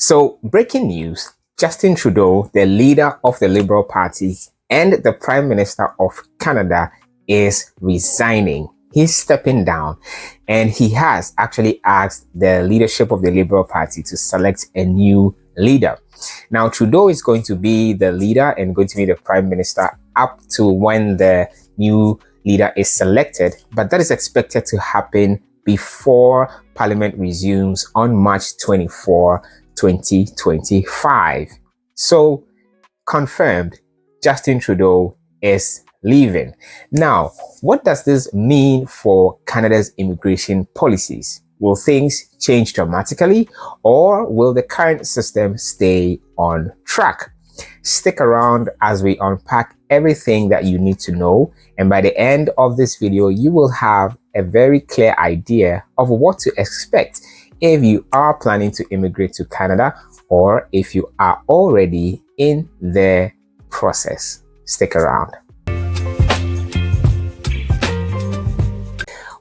So, breaking news, Justin Trudeau, the leader of the Liberal Party and the Prime Minister of Canada, is resigning. He's stepping down, and he has actually asked the leadership of the Liberal Party to select a new leader. Now, Trudeau is going to be the leader and going to be the Prime Minister up to when the new leader is selected, but that is expected to happen before Parliament resumes on March 24, 2025. So, confirmed, Justin Trudeau is leaving. Now, what does this mean for Canada's immigration policies? Will things change dramatically, or will the current system stay on track? Stick around as we unpack everything that you need to know, and by the end of this video, you will have a very clear idea of what to expect if you are planning to immigrate to Canada or if you are already in the process. Stick around.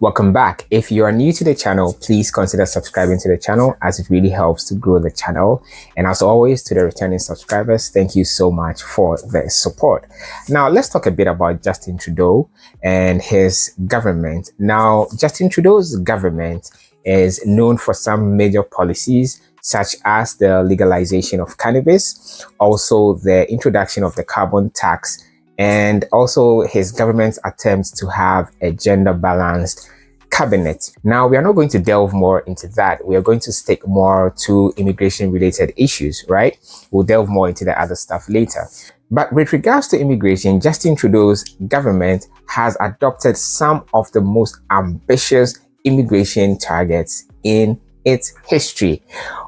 Welcome back. If you are new to the channel, please consider subscribing to the channel as it really helps to grow the channel. And as always, to the returning subscribers, thank you so much for the support. Now, let's talk a bit about Justin Trudeau and his government. Now, Justin Trudeau's government is known for some major policies such as the legalization of cannabis, also the introduction of the carbon tax, and also his government's attempts to have a gender-balanced cabinet. Now, we are not going to delve more into that. We are going to stick more to immigration-related issues, right? We'll delve more into the other stuff later. But with regards to immigration, Justin Trudeau's government has adopted some of the most ambitious immigration targets in its history.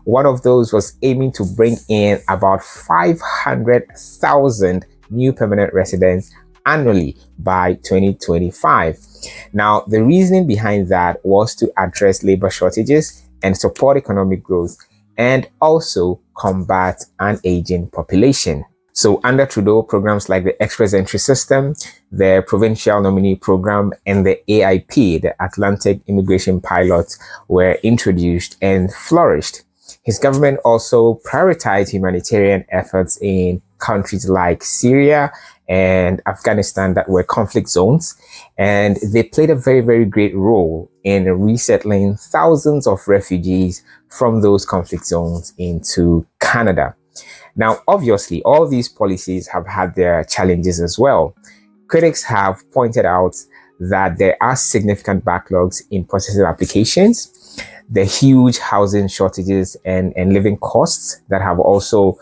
One of those was aiming to bring in about 500,000 new permanent residents annually by 2025. Now, the reasoning behind that was to address labor shortages and support economic growth, and also combat an aging population. So under Trudeau, programs like the Express Entry System, the Provincial Nominee Program, and the AIP, the Atlantic Immigration Pilot, were introduced and flourished. His government also prioritized humanitarian efforts in countries like Syria and Afghanistan that were conflict zones, and they played a very, very great role in resettling thousands of refugees from those conflict zones into Canada. Now, obviously, all these policies have had their challenges as well. Critics have pointed out that there are significant backlogs in processing applications, the huge housing shortages and living costs that have also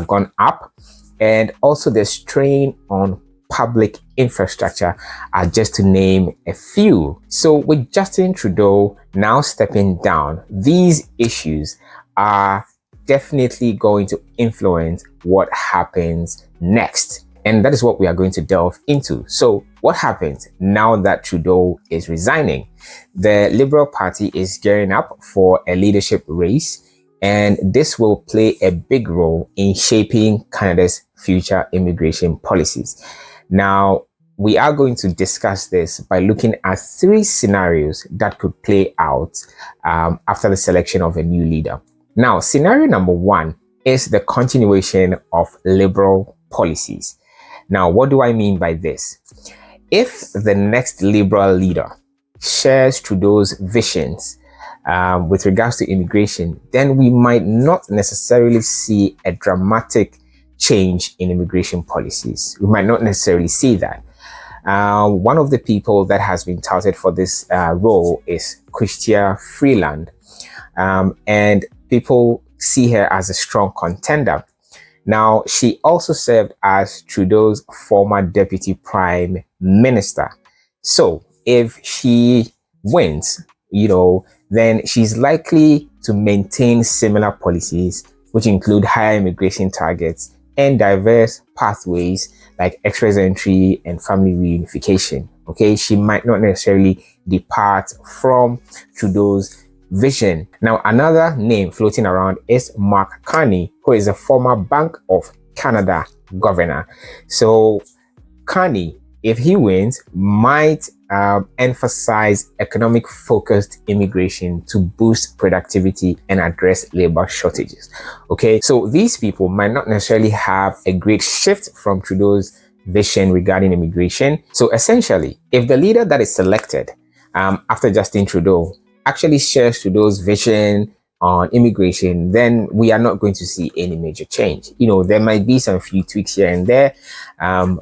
gone up, and also the strain on public infrastructure are just to name a few. So with Justin Trudeau now stepping down, these issues are definitely going to influence what happens next. And that is what we are going to delve into. So what happens now that Trudeau is resigning? The Liberal Party is gearing up for a leadership race, and this will play a big role in shaping Canada's future immigration policies. Now, we are going to discuss this by looking at three scenarios that could play out after the selection of a new leader. Now, scenario number one is the continuation of Liberal policies. Now, what do I mean by this? If the next Liberal leader shares Trudeau's visions with regards to immigration, then we might not necessarily see a dramatic change in immigration policies. We might not necessarily see that. One of the people that has been touted for this role is Chrystia Freeland, and people see her as a strong contender. Now, she also served as Trudeau's former deputy prime minister. So if she wins, then she's likely to maintain similar policies, which include higher immigration targets and diverse pathways like express entry and family reunification. Okay, she might not necessarily depart from Trudeau's vision. Now, another name floating around is Mark Carney, who is a former Bank of Canada governor. So Carney if he wins, might emphasize economic focused immigration to boost productivity and address labor shortages. Okay, so these people might not necessarily have a great shift from Trudeau's vision regarding immigration. So essentially, if the leader that is selected after Justin Trudeau actually shares Trudeau's vision on immigration, then we are not going to see any major change. There might be some few tweaks here and there,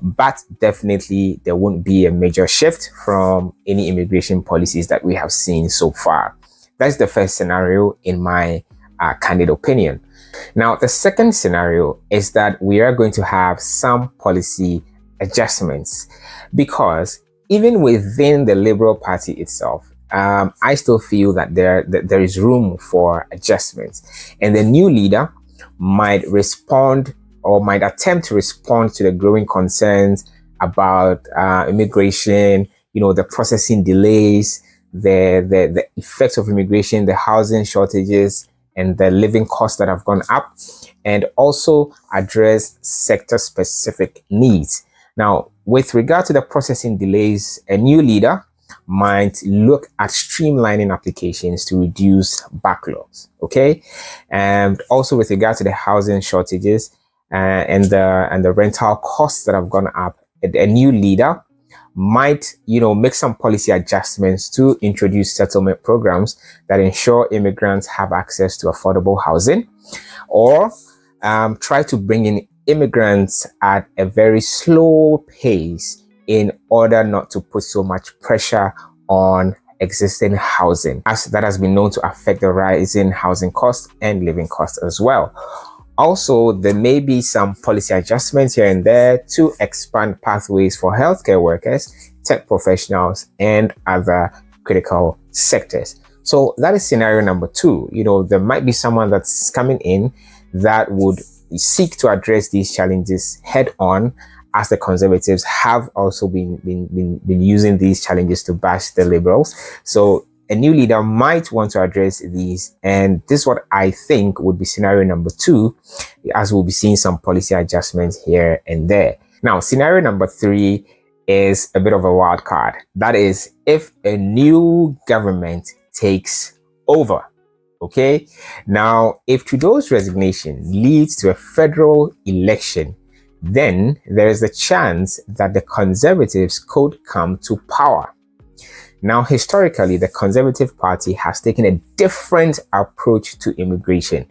but definitely there won't be a major shift from any immigration policies that we have seen so far. That's the first scenario in my candid opinion. Now, the second scenario is that we are going to have some policy adjustments, because even within the Liberal Party itself, I still feel that there is room for adjustments, and the new leader might respond or might attempt to respond to the growing concerns about immigration, the processing delays, the effects of immigration, the housing shortages, and the living costs that have gone up, and also address sector-specific needs. Now, with regard to the processing delays, a new leader might look at streamlining applications to reduce backlogs, okay? And also with regard to the housing shortages and the rental costs that have gone up, a new leader might, make some policy adjustments to introduce settlement programs that ensure immigrants have access to affordable housing, or try to bring in immigrants at a very slow pace in order not to put so much pressure on existing housing, as that has been known to affect the rising housing costs and living costs as well. Also, there may be some policy adjustments here and there to expand pathways for healthcare workers, tech professionals, and other critical sectors. So that is scenario number two. There might be someone that's coming in that would seek to address these challenges head on, as the Conservatives have also been using these challenges to bash the Liberals. So a new leader might want to address these, and this is what I think would be scenario number two, as we'll be seeing some policy adjustments here and there. Now, scenario number three is a bit of a wild card. That is, if a new government takes over. Okay, now if Trudeau's resignation leads to a federal election, then there is a chance that the Conservatives could come to power. Now, historically, the Conservative Party has taken a different approach to immigration.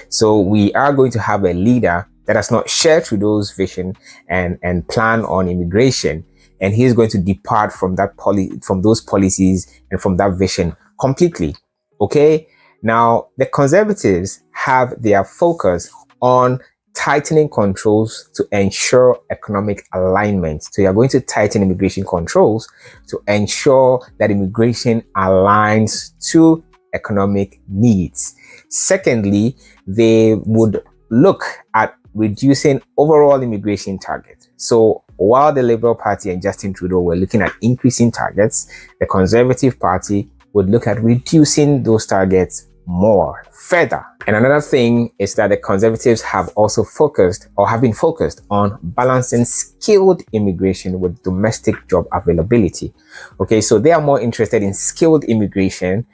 So we are going to have a leader that does not share Trudeau's vision and plan on immigration, and he's going to depart from from those policies and from that vision completely. Okay, now the Conservatives have their focus on tightening controls to ensure economic alignment. So you're going to tighten immigration controls to ensure that immigration aligns to economic needs. Secondly, they would look at reducing overall immigration targets. So while the Liberal Party and Justin Trudeau were looking at increasing targets, the Conservative Party would look at reducing those targets more further. And another thing is that the Conservatives have also focused, or have been focused, on balancing skilled immigration with domestic job availability. Okay, so they are more interested in skilled immigration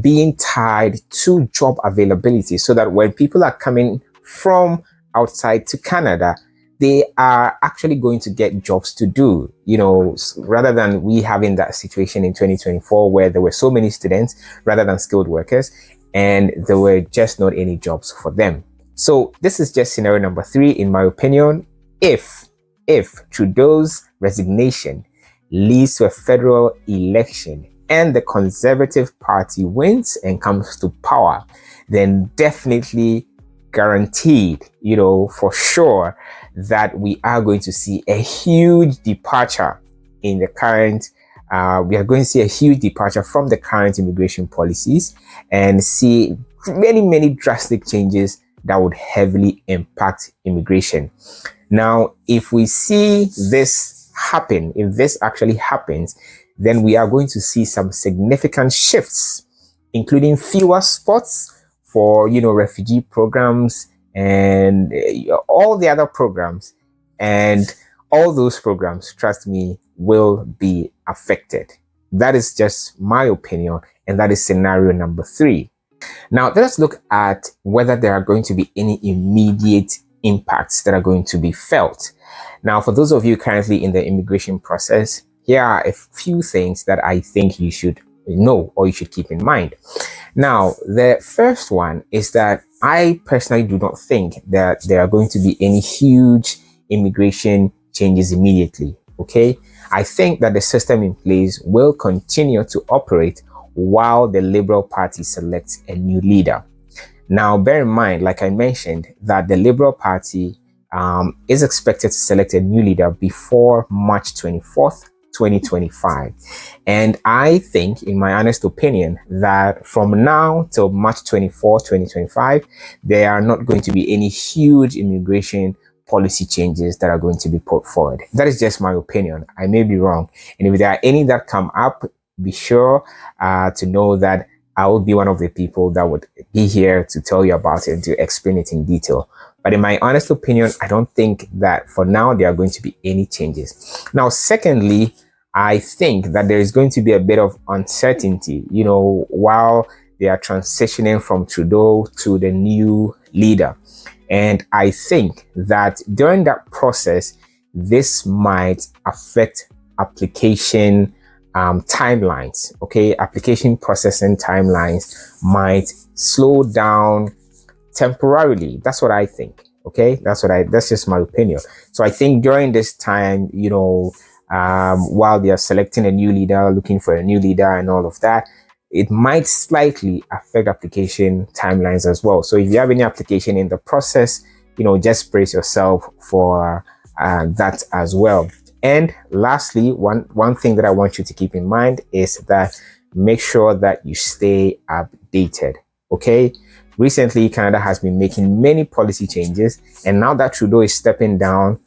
being tied to job availability, so that when people are coming from outside to Canada, they are actually going to get jobs to do, rather than we having that situation in 2024 where there were so many students rather than skilled workers, and there were just not any jobs for them. So this is just scenario number three, in my opinion. If Trudeau's resignation leads to a federal election and the Conservative Party wins and comes to power, then definitely guaranteed, for sure, that we are going to see a huge departure in the current, we are going to see a huge departure from the current immigration policies and see many drastic changes that would heavily impact immigration. Now, if we see this happen, if this actually happens, then we are going to see some significant shifts, including fewer spots for, refugee programs and all the other programs, and all those programs, trust me, will be affected. That is just my opinion, and that is scenario number 3. Now, let us look at whether there are going to be any immediate impacts that are going to be felt. Now, for those of you currently in the immigration process, here are a few things that I think you should know or you should keep in mind. Now, the first one is that I personally do not think that there are going to be any huge immigration changes immediately. Okay, I think that the system in place will continue to operate while the Liberal Party selects a new leader. Now, bear in mind, like I mentioned, that the Liberal Party is expected to select a new leader before March 24th, 2025. And I think, in my honest opinion, that from now till March 24, 2025, there are not going to be any huge immigration policy changes that are going to be put forward. That is just my opinion. I may be wrong. And if there are any that come up, be sure to know that I will be one of the people that would be here to tell you about it and to explain it in detail. But in my honest opinion, I don't think that for now there are going to be any changes. Now, secondly, I think that there is going to be a bit of uncertainty, while they are transitioning from Trudeau to the new leader. And I think that during that process, this might affect application timelines. Okay, application processing timelines might slow down temporarily. That's what I think. Okay, that's just my opinion. So I think during this time, while they are selecting a new leader, looking for a new leader and all of that, it might slightly affect application timelines as well. So if you have any application in the process, just brace yourself for that as well. And lastly, one thing that I want you to keep in mind is that make sure that you stay updated. Okay. Recently, Canada has been making many policy changes, and now that Trudeau is stepping down,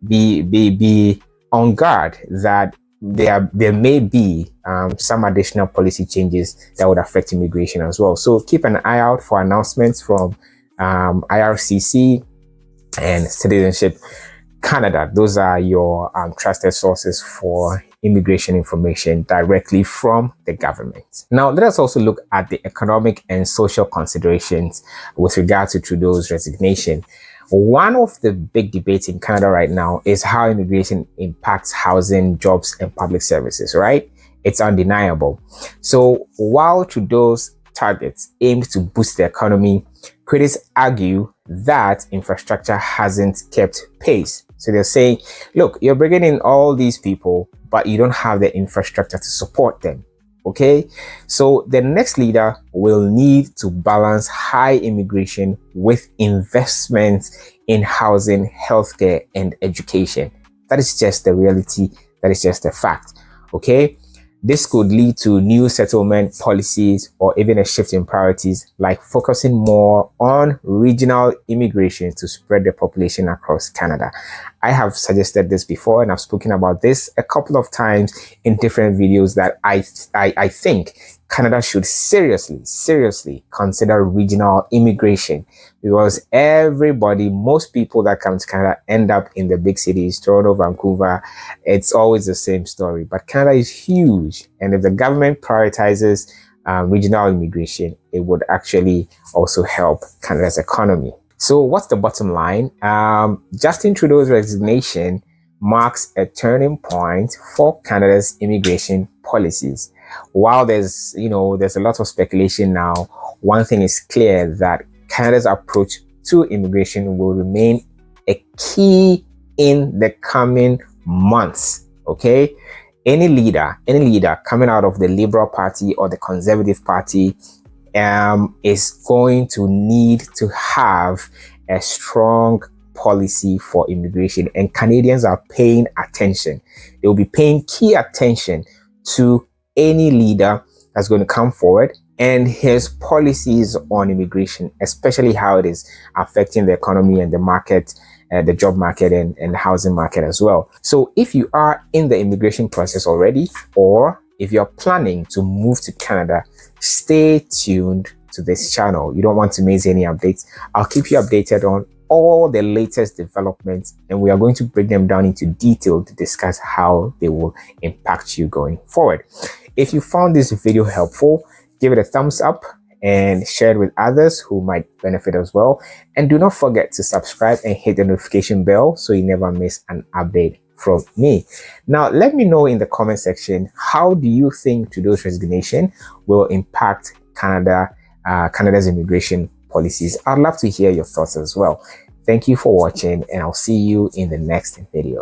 be on guard that there may be some additional policy changes that would affect immigration as well. So keep an eye out for announcements from IRCC and Citizenship Canada. Those are your trusted sources for immigration information directly from the government. Now, let us also look at the economic and social considerations with regard to Trudeau's resignation. One of the big debates in Canada right now is how immigration impacts housing, jobs, and public services, right? It's undeniable. So while Trudeau's targets aim to boost the economy, critics argue that infrastructure hasn't kept pace. So they're saying, look, you're bringing in all these people, but you don't have the infrastructure to support them. Okay, so the next leader will need to balance high immigration with investments in housing, healthcare, and education. That is just the reality. That is just a fact. Okay, this could lead to new settlement policies or even a shift in priorities, like focusing more on regional immigration to spread the population across Canada. I have suggested this before, and I've spoken about this a couple of times in different videos, that I think Canada should seriously consider regional immigration, because most people that come to Canada end up in the big cities, Toronto, Vancouver. It's always the same story. But Canada is huge, and if the government prioritizes regional immigration, it would actually also help Canada's economy. So what's the bottom line? Justin Trudeau's resignation marks a turning point for Canada's immigration policies. While there's a lot of speculation now, one thing is clear, that Canada's approach to immigration will remain a key in the coming months. Okay, any leader coming out of the Liberal Party or the Conservative Party is going to need to have a strong policy for immigration, and Canadians are paying attention. They will be paying key attention to any leader that's going to come forward and his policies on immigration, especially how it is affecting the economy and the market, the job market and the housing market as well. So if you are in the immigration process already, or if you're planning to move to Canada, stay tuned to this channel. You don't want to miss any updates. I'll keep you updated on all the latest developments, and we are going to break them down into detail to discuss how they will impact you going forward. If you found this video helpful, give it a thumbs up and share it with others who might benefit as well. And do not forget to subscribe and hit the notification bell so you never miss an update from me. Now, let me know in the comment section, how do you think Trudeau's resignation will impact Canada's immigration policies? I'd love to hear your thoughts as well. Thank you for watching, and I'll see you in the next video.